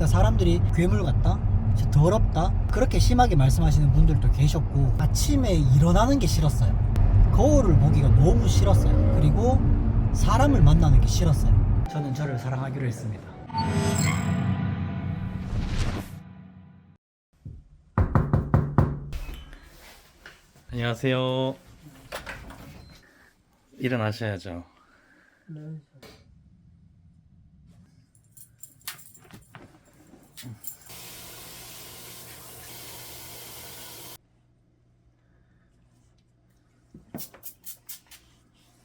그러니까 사람들이 괴물 같다, 더럽다, 그렇게 심하게 말씀하시는 분들도 계셨고, 아침에 일어나는 게 싫었어요. 거울을 보기가 너무 싫었어요. 그리고 사람을 만나는 게 싫었어요. 저는 저를 사랑하기로 했습니다. 안녕하세요. 일어나셔야죠.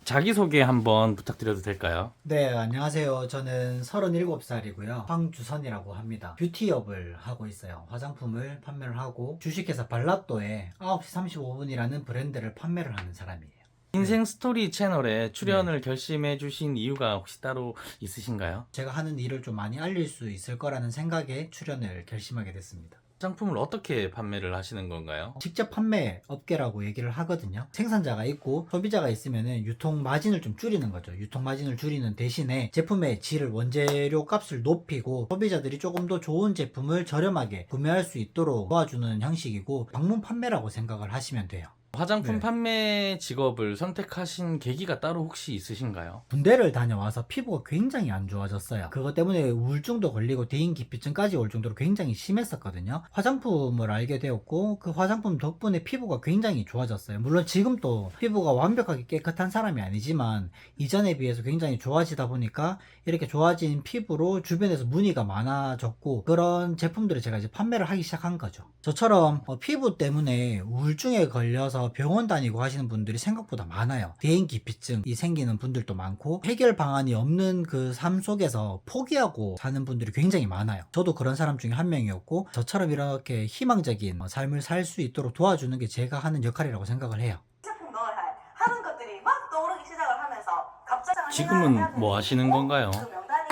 자기소개 한번 부탁드려도 될까요? 네, 안녕하세요. 저는 37살이고요. 황주선이라고 합니다. 뷰티업을 하고 있어요. 화장품을 판매를 하고 주식회사 발라또에 9시 35분이라는 브랜드를 판매를 하는 사람이에요. 인생 스토리 채널에 출연을 결심해 주신 이유가 혹시 따로 있으신가요? 제가 하는 일을 좀 많이 알릴 수 있을 거라는 생각에 출연을 결심하게 됐습니다. 화장품을 어떻게 판매를 하시는 건가요? 직접 판매 업계라고 얘기를 하거든요. 생산자가 있고 소비자가 있으면은 유통 마진을 좀 줄이는 거죠. 유통 마진을 줄이는 대신에 제품의 질을, 원재료 값을 높이고 소비자들이 조금 더 좋은 제품을 저렴하게 구매할 수 있도록 도와주는 형식이고, 방문 판매라고 생각을 하시면 돼요. 화장품 네. 판매 직업을 선택하신 계기가 따로 혹시 있으신가요? 군대를 다녀와서 피부가 굉장히 안 좋아졌어요. 그것 때문에 우울증도 걸리고 대인기피증까지 올 정도로 굉장히 심했었거든요. 화장품을 알게 되었고, 그 화장품 덕분에 피부가 굉장히 좋아졌어요. 물론 지금 또 피부가 완벽하게 깨끗한 사람이 아니지만 이전에 비해서 굉장히 좋아지다 보니까 이렇게 좋아진 피부로 주변에서 문의가 많아졌고, 그런 제품들을 제가 이제 판매를 하기 시작한 거죠. 저처럼 피부 때문에 우울증에 걸려서 병원 다니고 하시는 분들이 생각보다 많아요. 대인기피증이 생기는 분들도 많고, 해결 방안이 없는 그 삶 속에서 포기하고 사는 분들이 굉장히 많아요. 저도 그런 사람 중에 한 명이었고, 저처럼 이렇게 희망적인 삶을 살 수 있도록 도와주는 게 제가 하는 역할이라고 생각을 해요. 제품 넣어야 하는 것들이 막 떠오르기 시작을 하면서 갑자기 지금은 뭐 하시는 건가요? 그 명단이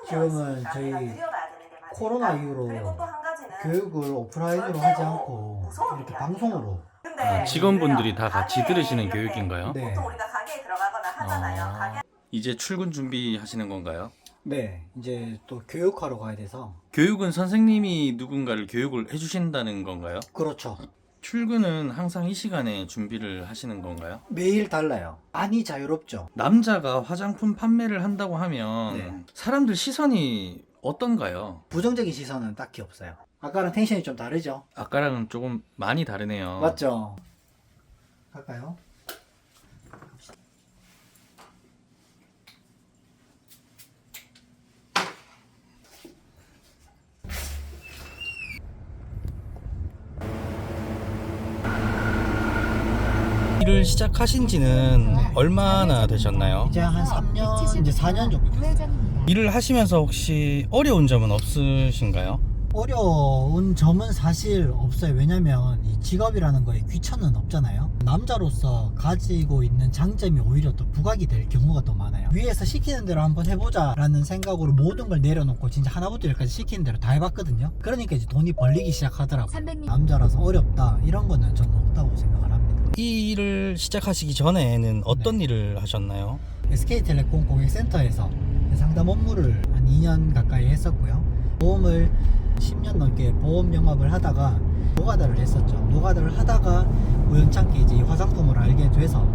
한정되어 지금은 있으니까 저희 내가 드려봐야 되는 게 맞으니까. 코로나 이후로 그리고 또 한 가지는 교육을 오프라인으로 하지 않고 이렇게 방송으로. 근데 직원분들이 다 같이 가게에 들으시는 이렇게 교육인가요? 네. 보통 우리가 가게에 들어가거나 하잖아요. 가게 이제 출근 준비하시는 건가요? 네, 이제 또 교육하러 가야 돼서. 교육은 선생님이 누군가를 교육을 해주신다는 건가요? 그렇죠. 출근은 항상 이 시간에 준비를 하시는 건가요? 매일 달라요. 많이 자유롭죠. 남자가 화장품 판매를 한다고 하면 네. 사람들 시선이 어떤가요? 부정적인 시선은 딱히 없어요. 아까랑 텐션이 좀 다르죠? 아까랑은 조금 많이 다르네요. 맞죠? 갈까요? 일을 시작하신 지는 얼마나 되셨나요? 이제 한 3년, 이제 4년 정도 됐어요. 일을 하시면서 혹시 어려운 점은 없으신가요? 어려운 점은 사실 없어요. 왜냐면 이 직업이라는 거에 귀천은 없잖아요. 남자로서 가지고 있는 장점이 오히려 더 부각이 될 경우가 더 많아요. 위에서 시키는 대로 한번 해보자 라는 생각으로 모든 걸 내려놓고 진짜 하나부터 열까지 시키는 대로 다 해봤거든요. 그러니까 이제 돈이 벌리기 시작하더라고요. 300m. 남자라서 어렵다 이런 거는 저는 없다고 생각을 합니다. 이 일을 시작하시기 전에는 어떤 일을 하셨나요? SK텔레콤 고객센터에서 상담 업무를 한 2년 가까이 했었고요. 보험을 10년 넘게 보험 영업을 하다가 노가다를 했었죠. 노가다를 하다가 우연찮게 이제 이 화장품을 알게 돼서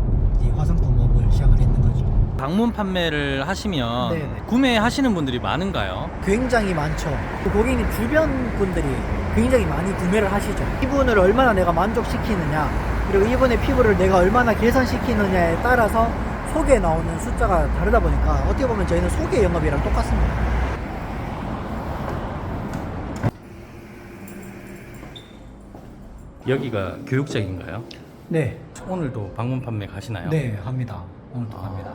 이 화장품업을 시작을 했는 거죠. 방문 판매를 하시면 네네. 구매하시는 분들이 많은가요? 굉장히 많죠. 고객님 주변 분들이 굉장히 많이 구매를 하시죠. 피부를 얼마나 내가 만족시키느냐, 그리고 이분의 피부를 내가 얼마나 개선시키느냐에 따라서 속에 나오는 숫자가 다르다 보니까 어떻게 보면 저희는 소개 영업이랑 똑같습니다. 여기가 교육장인가요? 네, 오늘도 방문 판매 가시나요? 네, 합니다. 오늘도 합니다.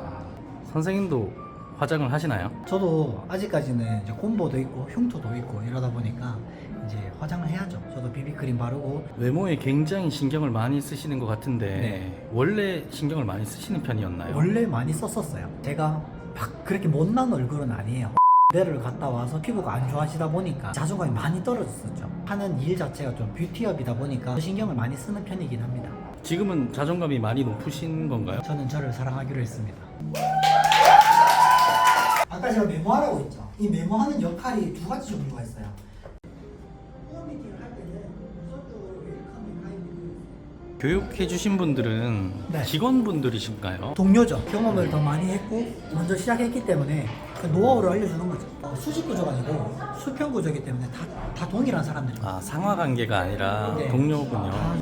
선생님도 화장을 하시나요? 저도 아직까지는 이제 콤보도 있고 흉터도 있고 이러다 보니까 이제 화장을 해야죠. 저도 비비크림 바르고. 외모에 굉장히 신경을 많이 쓰시는 것 같은데 네. 원래 신경을 많이 쓰시는 편이었나요? 원래 많이 썼었어요. 제가 막 그렇게 못난 얼굴은 아니에요. 대를 갔다 와서 피부가 안 좋아지다 보니까 자존감이 많이 떨어졌었죠. 하는 일 자체가 좀 뷰티업이다 보니까 신경을 많이 쓰는 편이긴 합니다. 지금은 자존감이 많이 높으신 건가요? 저는 저를 사랑하기로 했습니다. 아까 제가 메모하라고 했죠. 이 메모하는 역할이 두 가지 종류가 있어요. 후원 미팅을 할 때는 우선적으로 웰컴 가이드 교육해 주신 분들은 네. 직원분들이신가요? 동료죠. 경험을 더 많이 했고 먼저 시작했기 때문에 그 노하우를 알려주는 거죠. 수직 구조가 아니고 수평 구조이기 때문에 다 동일한 사람들입니다. 아, 상하 관계가 아니라 네. 동료군요. 아,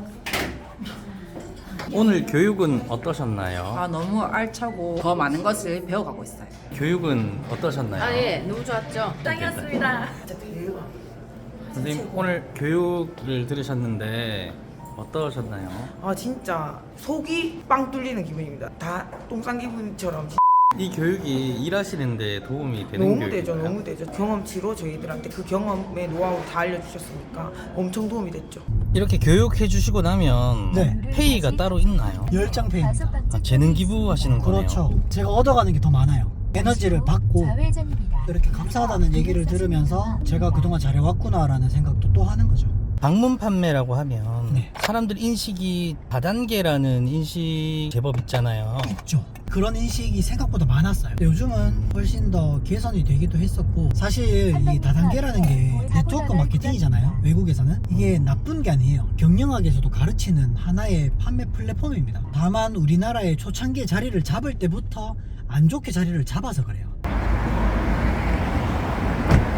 오늘 교육은 어떠셨나요? 아, 너무 알차고 더 많은 것을 배워가고 있어요. 교육은 어떠셨나요? 아, 예, 너무 좋았죠. 짱이었습니다. 선생님, 오늘 교육을 들으셨는데 어떠셨나요? 아 진짜 속이 빵 뚫리는 기분입니다. 다 똥 싼 기분처럼 이 교육이 일하시는데 도움이 되는 너무 교육인가요? 되죠, 너무 되죠. 경험치로 저희들한테 그 경험의 노하우 다 알려주셨으니까 엄청 도움이 됐죠. 이렇게 교육해 주시고 나면 네. 페이가 따로 있나요? 열정페이입니다. 아, 재능 기부하시는 거네요. 그렇죠. 제가 얻어가는 게 더 많아요. 에너지를 받고 이렇게 감사하다는 얘기를 들으면서 제가 그동안 잘해왔구나라는 생각도 또 하는 거죠. 방문 판매라고 하면 네. 사람들 인식이 다단계라는 인식 제법 있잖아요. 있죠. 그런 인식이 생각보다 많았어요. 요즘은 훨씬 더 개선이 되기도 했었고 사실 이 다단계라는 게 네트워크 마케팅이잖아요. 외국에서는 이게 나쁜 게 아니에요. 경영학에서도 가르치는 하나의 판매 플랫폼입니다. 다만 우리나라의 초창기에 자리를 잡을 때부터 안 좋게 자리를 잡아서 그래요.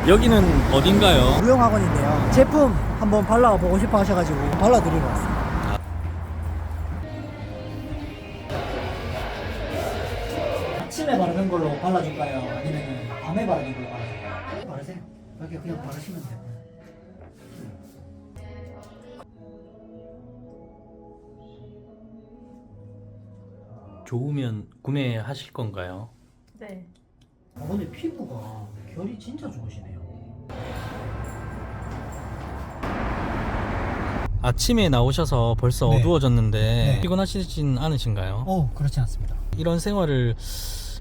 여기는 어딘가요? 무용학원인데요. 제품 한번 발라보고 싶어 하셔가지고 발라드리러 왔어요. 아침에 바르는 걸로 발라줄까요? 아니면 밤에 바르는 걸로 발라줄까요? 바르세요. 이렇게 그냥 바르시면 돼요. 좋으면 구매하실 건가요? 네. 근데 피부가 결이 진짜 좋으시네요. 아침에 나오셔서 벌써 네. 어두워졌는데 네. 피곤하시진 않으신가요? 그렇지 않습니다. 이런 생활을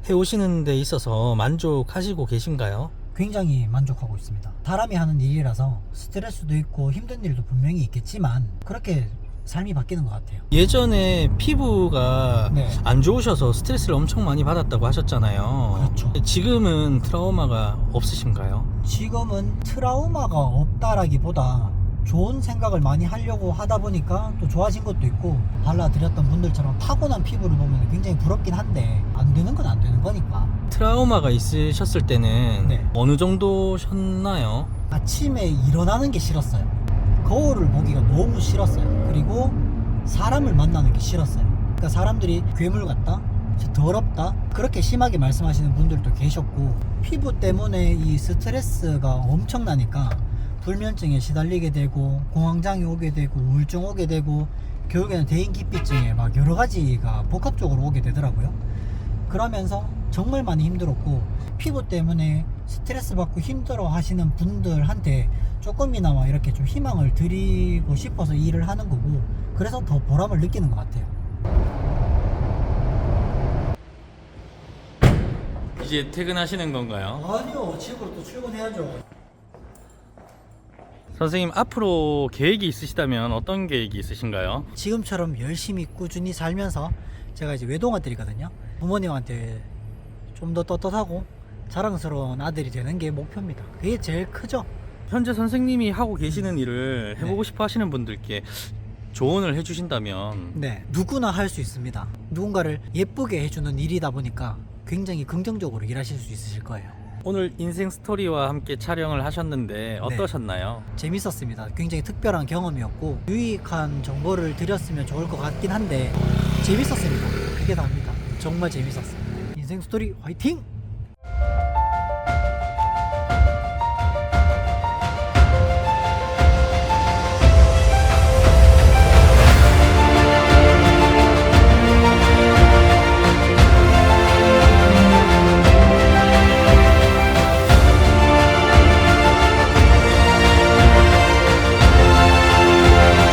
해오시는 데 있어서 만족하시고 계신가요? 굉장히 만족하고 있습니다. 사람이 하는 일이라서 스트레스도 있고 힘든 일도 분명히 있겠지만 그렇게 삶이 바뀌는 것 같아요. 예전에 피부가 네. 안 좋으셔서 스트레스를 엄청 많이 받았다고 하셨잖아요. 그렇죠. 지금은 트라우마가 없으신가요? 지금은 트라우마가 없다라기보다 좋은 생각을 많이 하려고 하다 보니까 또 좋아진 것도 있고 발라드렸던 분들처럼 타고난 피부를 보면 굉장히 부럽긴 한데 안 되는 건 안 되는 거니까. 트라우마가 있으셨을 때는 네. 어느 정도셨나요? 아침에 일어나는 게 싫었어요. 거울을 보기가 너무 싫었어요. 그리고 사람을 만나는 게 싫었어요. 그러니까 사람들이 괴물 같다, 더럽다 그렇게 심하게 말씀하시는 분들도 계셨고 피부 때문에 이 스트레스가 엄청나니까 불면증에 시달리게 되고 공황장애 오게 되고 우울증 오게 되고 결국에는 대인기피증에 막 여러 가지가 복합적으로 오게 되더라고요. 그러면서 정말 많이 힘들었고 피부 때문에 스트레스 받고 힘들어 하시는 분들한테 조금이나마 이렇게 좀 희망을 드리고 싶어서 일을 하는 거고 그래서 더 보람을 느끼는 것 같아요. 이제 퇴근하시는 건가요? 아니요, 집으로 또 출근해야죠. 선생님, 앞으로 계획이 있으시다면 어떤 계획이 있으신가요? 지금처럼 열심히 꾸준히 살면서 제가 이제 외동아들이거든요. 부모님한테 좀 더 떳떳하고 자랑스러운 아들이 되는 게 목표입니다. 그게 제일 크죠. 현재 선생님이 하고 계시는 일을 해보고 네. 싶어 하시는 분들께 조언을 해주신다면 네, 누구나 할 수 있습니다. 누군가를 예쁘게 해주는 일이다 보니까 굉장히 긍정적으로 일하실 수 있으실 거예요. 오늘 인생 스토리와 함께 촬영을 하셨는데 어떠셨나요? 재밌었습니다. 굉장히 특별한 경험이었고 유익한 정보를 드렸으면 좋을 것 같긴 한데 재밌었습니다. 그게 다입니다. 정말 재밌었어요. 인생 스토리 화이팅!